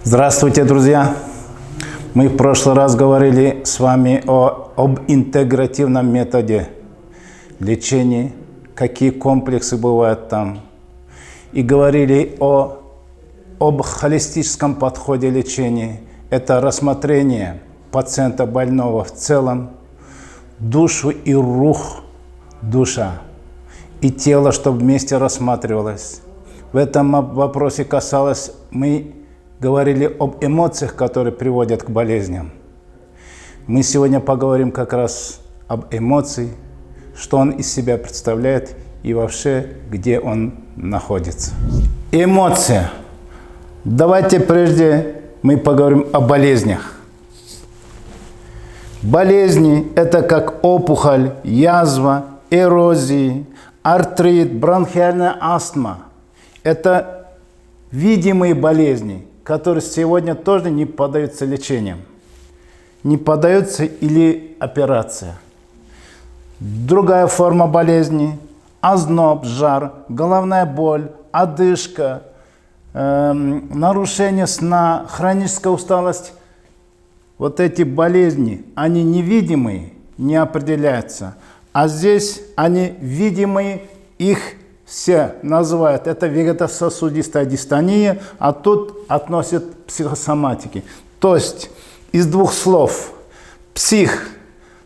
Здравствуйте, друзья! Мы в прошлый раз говорили с вами об интегративном методе лечения, какие комплексы бывают там. И говорили об холистическом подходе лечения. Это рассмотрение пациента больного в целом, душу и рух, душа и тело, чтобы вместе рассматривалось. В этом вопросе мы говорили об эмоциях, которые приводят к болезням. Мы сегодня поговорим как раз об эмоциях, что он из себя представляет и вообще, где он находится. Эмоция. Давайте прежде мы поговорим о болезнях. Болезни – это как опухоль, язва, эрозии, артрит, бронхиальная астма. Это видимые болезни, которые сегодня тоже не поддаются лечением. Не поддаются или операция. Другая форма болезни – озноб, жар, головная боль, одышка, нарушение сна, хроническая усталость. Вот эти болезни, они невидимые, не определяются. А здесь они видимые, их все называют, это вегетососудистая дистония, а тут относят к психосоматике. То есть из двух слов псих,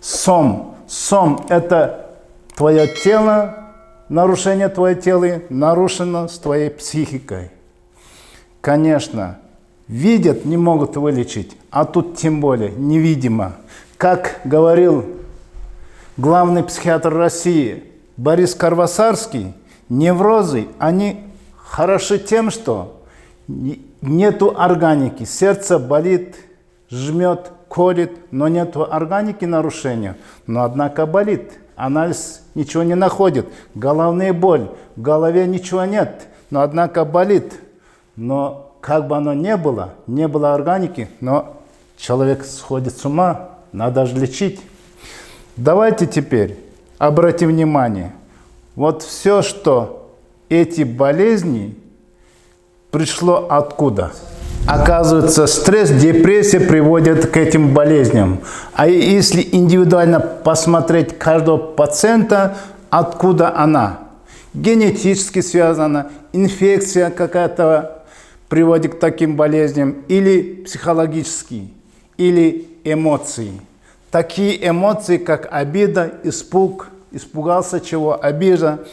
сом. Сом – это твое тело, нарушение твоего тела нарушено с твоей психикой. Конечно, видят, не могут вылечить, а тут тем более невидимо. Как говорил главный психиатр России Борис Карвасарский, неврозы, они хороши тем, что нету органики. Сердце болит, жмет, колет, но нету органики нарушения. Но однако болит. Анализ ничего не находит. Головная боль, в голове ничего нет, но однако болит. Но как бы оно ни было, не было органики, но человек сходит с ума, надо же лечить. Давайте теперь обратим внимание. Вот все, что эти болезни пришло откуда? Оказывается, стресс, депрессия приводят к этим болезням. А если индивидуально посмотреть каждого пациента, откуда она? Генетически связана, инфекция какая-то приводит к таким болезням, или психологически, или эмоции. Такие эмоции, как обида, испуг, испугался чего, обида,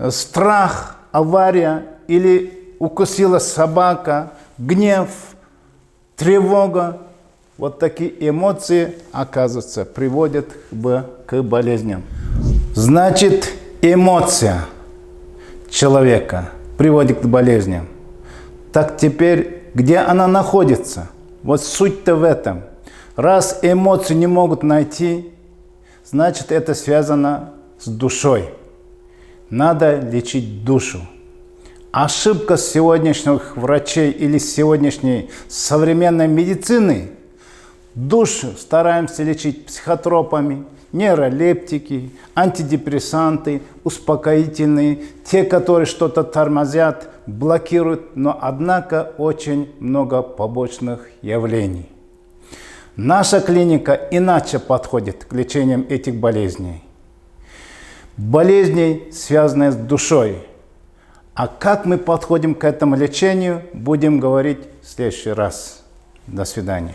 страх, авария, или укусила собака, гнев, тревога. Вот такие эмоции, оказывается, приводят к болезням. Значит, эмоция человека приводит к болезням. Так теперь, где она находится? Вот суть-то в этом. Раз эмоции не могут найти, значит, это связано с душой. Надо лечить душу. Ошибка сегодняшних врачей или сегодняшней современной медицины – душу стараемся лечить психотропами, нейролептики, антидепрессанты, успокоительные, те, которые что-то тормозят, блокируют, но однако очень много побочных явлений. Наша клиника иначе подходит к лечению этих болезней. Болезней, связанных с душой. А как мы подходим к этому лечению, будем говорить в следующий раз. До свидания.